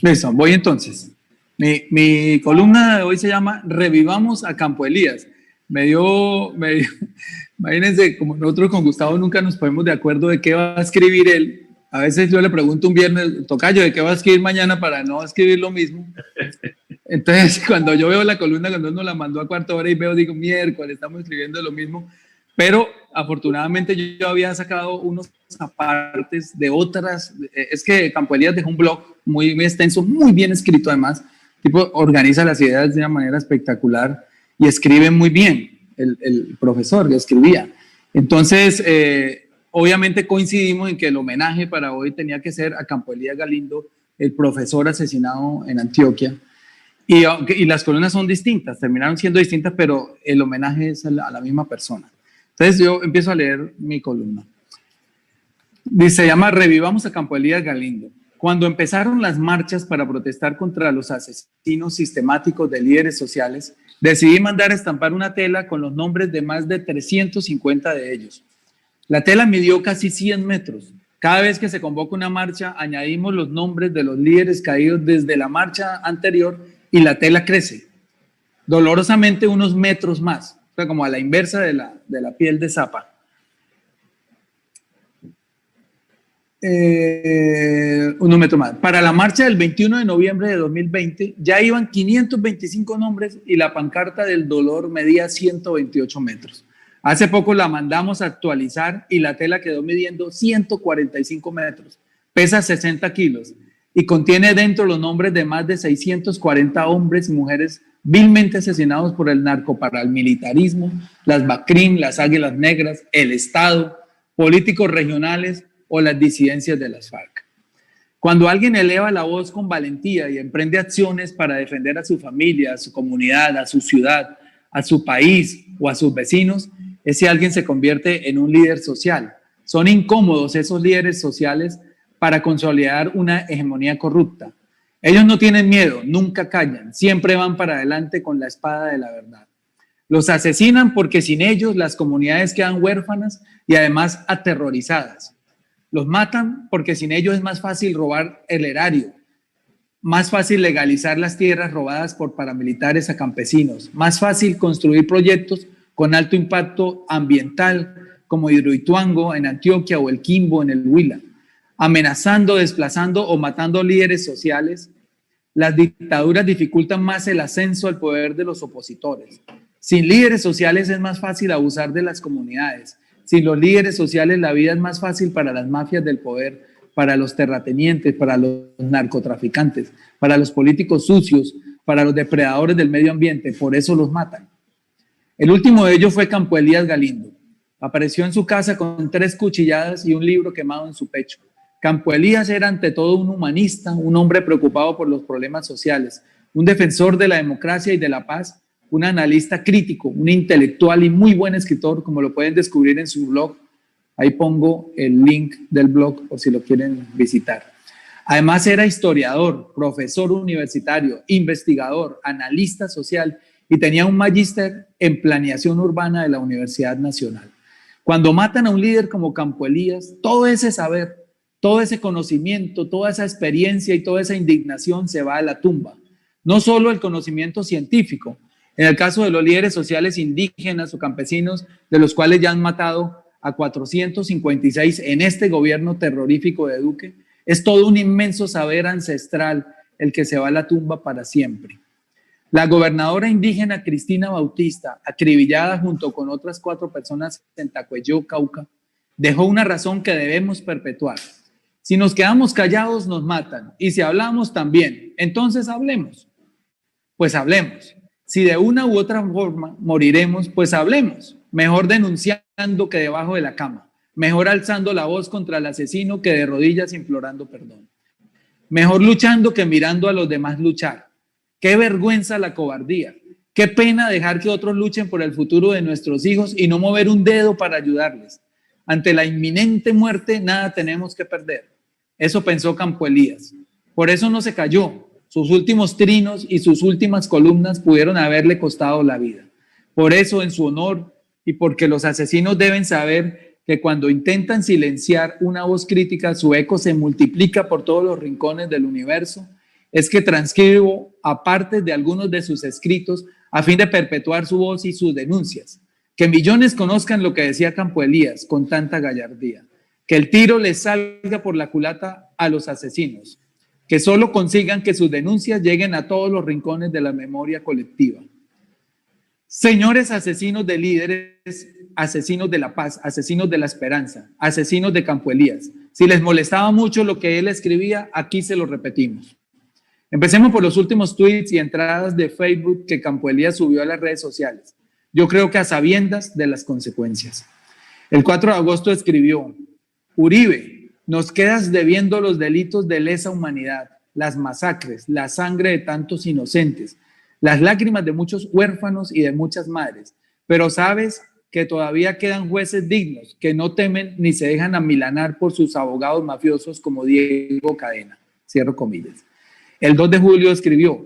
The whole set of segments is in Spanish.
Listo, voy entonces. Mi columna de hoy se llama Revivamos a Campo Elías. Imagínense, como nosotros con Gustavo nunca nos ponemos de acuerdo de qué va a escribir él. A veces yo le pregunto un viernes, tocayo, ¿de qué va a escribir mañana para no escribir lo mismo? Entonces, cuando yo veo la columna, cuando uno la mandó a cuarta hora y veo, digo, miércoles, estamos escribiendo lo mismo. Pero afortunadamente yo había sacado unos apartes de otras. Es que Campo Elías dejó un blog muy extenso, muy bien escrito además. Tipo, organiza las ideas de una manera espectacular y escribe muy bien. El profesor que escribía. Entonces, obviamente coincidimos en que el homenaje para hoy tenía que ser a Campo Elías Galindo, el profesor asesinado en Antioquia. Y las columnas son distintas, terminaron siendo distintas, pero el homenaje es a la misma persona. Entonces yo empiezo a leer mi columna. Dice, se llama Revivamos a Campo Elías Galindo. Cuando empezaron las marchas para protestar contra los asesinos sistemáticos de líderes sociales, decidí mandar a estampar una tela con los nombres de más de 350 de ellos. La tela midió casi 100 metros. Cada vez que se convoca una marcha, añadimos los nombres de los líderes caídos desde la marcha anterior y la tela crece, dolorosamente unos metros más, o sea, como a la inversa de la piel de zapa. Unos metros más. Para la marcha del 21 de noviembre de 2020 ya iban 525 nombres y la pancarta del dolor medía 128 metros. Hace poco la mandamos a actualizar y la tela quedó midiendo 145 metros, pesa 60 kilos y contiene dentro los nombres de más de 640 hombres y mujeres vilmente asesinados por el narcoparamilitarismo, las BACRIM, las Águilas Negras, el Estado, políticos regionales o las disidencias de las FARC. Cuando alguien eleva la voz con valentía y emprende acciones para defender a su familia, a su comunidad, a su ciudad, a su país o a sus vecinos, ese alguien se convierte en un líder social. Son incómodos esos líderes sociales para consolidar una hegemonía corrupta. Ellos no tienen miedo, nunca callan, siempre van para adelante con la espada de la verdad. Los asesinan porque sin ellos las comunidades quedan huérfanas y además aterrorizadas. Los matan porque sin ellos es más fácil robar el erario, más fácil legalizar las tierras robadas por paramilitares a campesinos, más fácil construir proyectos con alto impacto ambiental como Hidroituango en Antioquia o el Quimbo en el Huila, amenazando, desplazando o matando líderes sociales. Las dictaduras dificultan más el ascenso al poder de los opositores. Sin líderes sociales es más fácil abusar de las comunidades. Sin los líderes sociales la vida es más fácil para las mafias del poder, para los terratenientes, para los narcotraficantes, para los políticos sucios, para los depredadores del medio ambiente. Por eso los matan. El último de ellos fue Campo Elías Galindo. Apareció en su casa con 3 cuchilladas y un libro quemado en su pecho. Campo Elías era ante todo un humanista, un hombre preocupado por los problemas sociales, un defensor de la democracia y de la paz, un analista crítico, un intelectual y muy buen escritor, como lo pueden descubrir en su blog. Ahí pongo el link del blog por si lo quieren visitar. Además era historiador, profesor universitario, investigador, analista social y tenía un magíster en planeación urbana de la Universidad Nacional. Cuando matan a un líder como Campo Elías, todo ese saber, todo ese conocimiento, toda esa experiencia y toda esa indignación se va a la tumba. No solo el conocimiento científico, en el caso de los líderes sociales indígenas o campesinos, de los cuales ya han matado a 456 en este gobierno terrorífico de Duque, es todo un inmenso saber ancestral el que se va a la tumba para siempre. La gobernadora indígena Cristina Bautista, acribillada junto con otras 4 personas en Tacuelló, Cauca, dejó una razón que debemos perpetuar. Si nos quedamos callados, nos matan. Y si hablamos, también. Entonces hablemos. Pues hablemos. Si de una u otra forma moriremos, pues hablemos. Mejor denunciando que debajo de la cama. Mejor alzando la voz contra el asesino que de rodillas implorando perdón. Mejor luchando que mirando a los demás luchar. Qué vergüenza la cobardía. Qué pena dejar que otros luchen por el futuro de nuestros hijos y no mover un dedo para ayudarles. Ante la inminente muerte, nada tenemos que perder. Eso pensó Campo Elías. Por eso no se cayó. Sus últimos trinos y sus últimas columnas pudieron haberle costado la vida. Por eso, en su honor y porque los asesinos deben saber que cuando intentan silenciar una voz crítica, su eco se multiplica por todos los rincones del universo es que transcribo aparte de algunos de sus escritos a fin de perpetuar su voz y sus denuncias. Que millones conozcan lo que decía Campo Elías con tanta gallardía. Que el tiro les salga por la culata a los asesinos. Que solo consigan que sus denuncias lleguen a todos los rincones de la memoria colectiva. Señores asesinos de líderes, asesinos de la paz, asesinos de la esperanza, asesinos de Campo Elías. Si les molestaba mucho lo que él escribía, aquí se lo repetimos. Empecemos por los últimos tweets y entradas de Facebook que Campo Elías subió a las redes sociales. Yo creo que a sabiendas de las consecuencias. El 4 de agosto escribió: Uribe, nos quedas debiendo los delitos de lesa humanidad, las masacres, la sangre de tantos inocentes, las lágrimas de muchos huérfanos y de muchas madres. Pero sabes que todavía quedan jueces dignos que no temen ni se dejan amilanar por sus abogados mafiosos como Diego Cadena. Cierro comillas. El 2 de julio escribió,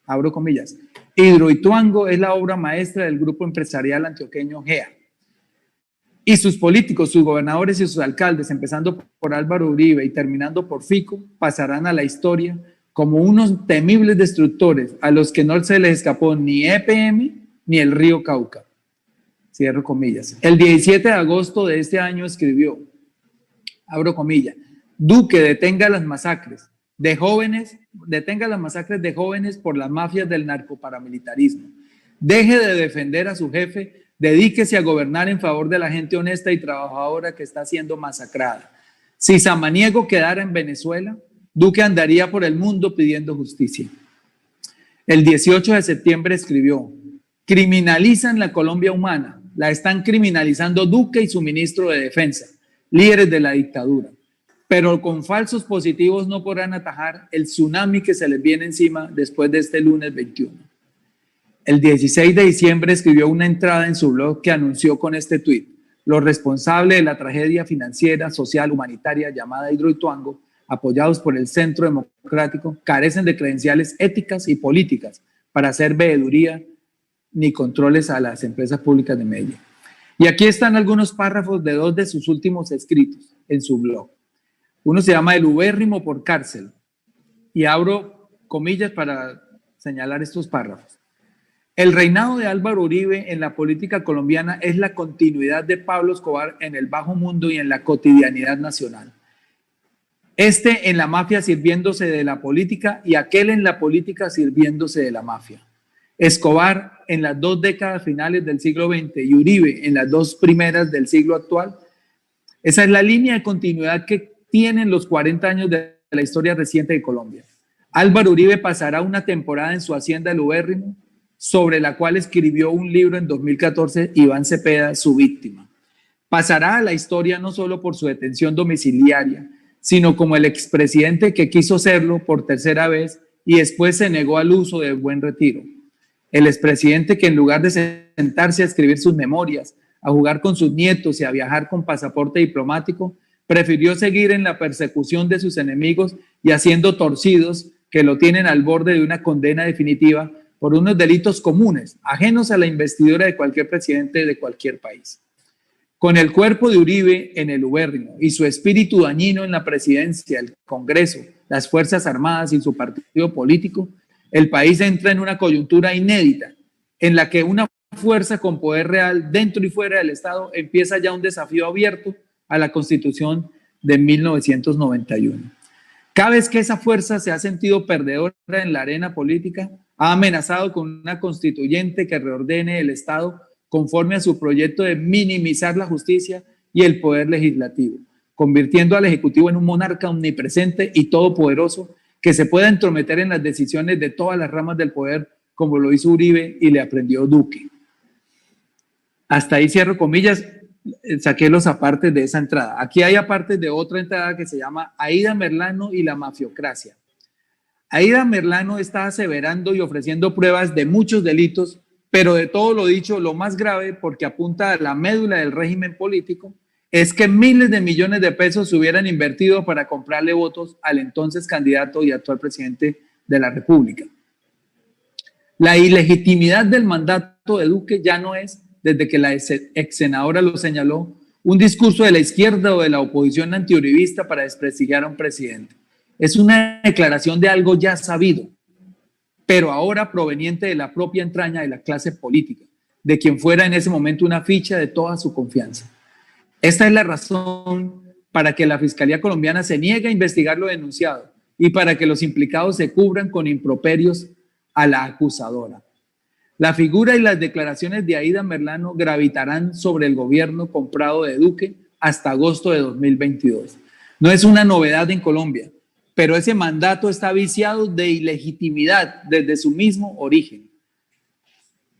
abro comillas, Hidroituango es la obra maestra del grupo empresarial antioqueño GEA. Y sus políticos, sus gobernadores y sus alcaldes, empezando por Álvaro Uribe y terminando por Fico, pasarán a la historia como unos temibles destructores a los que no se les escapó ni EPM ni el río Cauca. Cierro comillas. El 17 de agosto de este año escribió, abro comillas, Duque detenga las masacres de jóvenes por las mafias del narcoparamilitarismo. Deje de defender a su jefe, dedíquese a gobernar en favor de la gente honesta y trabajadora que está siendo masacrada. Si Samaniego quedara en Venezuela, Duque andaría por el mundo pidiendo justicia. El 18 de septiembre escribió, criminalizan la Colombia humana, la están criminalizando Duque y su ministro de Defensa, líderes de la dictadura. Pero con falsos positivos no podrán atajar el tsunami que se les viene encima después de este lunes 21. El 16 de diciembre escribió una entrada en su blog que anunció con este tuit, los responsables de la tragedia financiera, social, humanitaria llamada Hidroituango, apoyados por el Centro Democrático, carecen de credenciales éticas y políticas para hacer veeduría ni controles a las empresas públicas de Medellín. Y aquí están algunos párrafos de 2 de sus últimos escritos en su blog. Uno se llama El ubérrimo por cárcel y abro comillas para señalar estos párrafos. El reinado de Álvaro Uribe en la política colombiana es la continuidad de Pablo Escobar en el bajo mundo y en la cotidianidad nacional. Este en la mafia sirviéndose de la política y aquel en la política sirviéndose de la mafia. Escobar en las 2 décadas finales del siglo XX y Uribe en las 2 primeras del siglo actual. Esa es la línea de continuidad que tienen los 40 años de la historia reciente de Colombia. Álvaro Uribe pasará una temporada en su hacienda El Ubérrimo, sobre la cual escribió un libro en 2014, Iván Cepeda, su víctima. Pasará a la historia no solo por su detención domiciliaria, sino como el expresidente que quiso serlo por tercera vez y después se negó al uso de Buen Retiro. El expresidente que en lugar de sentarse a escribir sus memorias, a jugar con sus nietos y a viajar con pasaporte diplomático, prefirió seguir en la persecución de sus enemigos y haciendo torcidos que lo tienen al borde de una condena definitiva por unos delitos comunes, ajenos a la investidura de cualquier presidente de cualquier país. Con el cuerpo de Uribe en el ubérrimo y su espíritu dañino en la presidencia, el Congreso, las Fuerzas Armadas y su partido político, el país entra en una coyuntura inédita en la que una fuerza con poder real dentro y fuera del Estado empieza ya un desafío abierto a la Constitución de 1991. Cada vez que esa fuerza se ha sentido perdedora en la arena política, ha amenazado con una constituyente que reordene el Estado conforme a su proyecto de minimizar la justicia y el poder legislativo, convirtiendo al Ejecutivo en un monarca omnipresente y todopoderoso que se pueda entrometer en las decisiones de todas las ramas del poder, como lo hizo Uribe y le aprendió Duque. Hasta ahí cierro comillas. Saqué los apartes de esa entrada. Aquí hay apartes de otra entrada que se llama Aída Merlano y la mafiocracia. Aída Merlano está aseverando y ofreciendo pruebas de muchos delitos, pero de todo lo dicho, lo más grave, porque apunta a la médula del régimen político, es que miles de millones de pesos se hubieran invertido para comprarle votos al entonces candidato y actual presidente de la República. La ilegitimidad del mandato de Duque ya no es, desde que la ex senadora lo señaló, un discurso de la izquierda o de la oposición antiuribista para desprestigiar a un presidente. Es una declaración de algo ya sabido, pero ahora proveniente de la propia entraña de la clase política, de quien fuera en ese momento una ficha de toda su confianza. Esta es la razón para que la Fiscalía colombiana se niegue a investigar lo denunciado y para que los implicados se cubran con improperios a la acusadora. La figura y las declaraciones de Aída Merlano gravitarán sobre el gobierno comprado de Duque hasta agosto de 2022. No es una novedad en Colombia, pero ese mandato está viciado de ilegitimidad desde su mismo origen.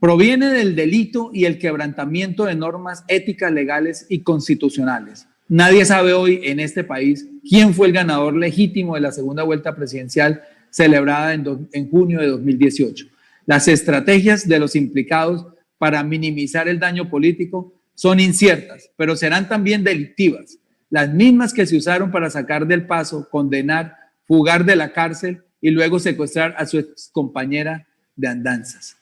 Proviene del delito y el quebrantamiento de normas éticas, legales y constitucionales. Nadie sabe hoy en este país quién fue el ganador legítimo de la segunda vuelta presidencial celebrada en junio de 2018. Las estrategias de los implicados para minimizar el daño político son inciertas, pero serán también delictivas. Las mismas que se usaron para sacar del paso, condenar, fugar de la cárcel y luego secuestrar a su excompañera de andanzas.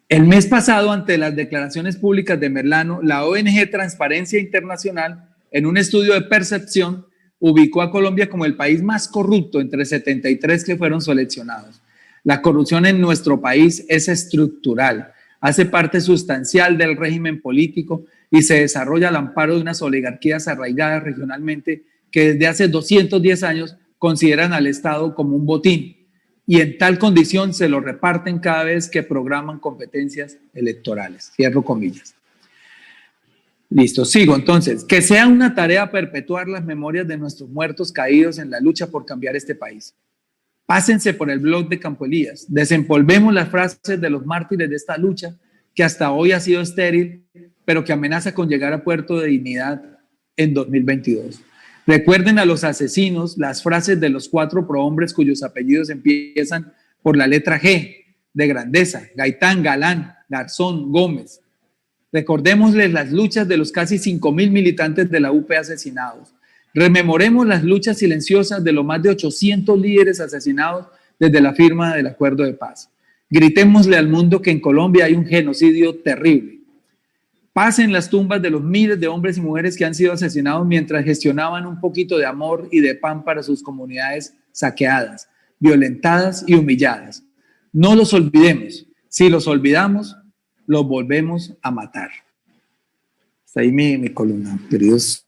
El mes pasado, ante las declaraciones públicas de Merlano, la ONG Transparencia Internacional, en un estudio de percepción, ubicó a Colombia como el país más corrupto entre 73 que fueron seleccionados. La corrupción en nuestro país es estructural, hace parte sustancial del régimen político y se desarrolla al amparo de unas oligarquías arraigadas regionalmente que desde hace 210 años consideran al Estado como un botín y en tal condición se lo reparten cada vez que programan competencias electorales. Cierro comillas. Listo, sigo entonces. Que sea una tarea perpetuar las memorias de nuestros muertos caídos en la lucha por cambiar este país. Pásense por el blog de Campo Elías, desempolvemos las frases de los mártires de esta lucha que hasta hoy ha sido estéril, pero que amenaza con llegar a puerto de dignidad en 2022. Recuerden a los asesinos las frases de los 4 prohombres cuyos apellidos empiezan por la letra G, de Grandeza, Gaitán, Galán, Garzón, Gómez. Recordémosles las luchas de los casi 5.000 militantes de la UP asesinados. Rememoremos las luchas silenciosas de los más de 800 líderes asesinados desde la firma del acuerdo de paz. Gritémosle al mundo que en Colombia hay un genocidio terrible. Pasen las tumbas de los miles de hombres y mujeres que han sido asesinados mientras gestionaban un poquito de amor y de pan para sus comunidades saqueadas, violentadas y humilladas. No los olvidemos. Si los olvidamos, los volvemos a matar. Hasta ahí mi columna, queridos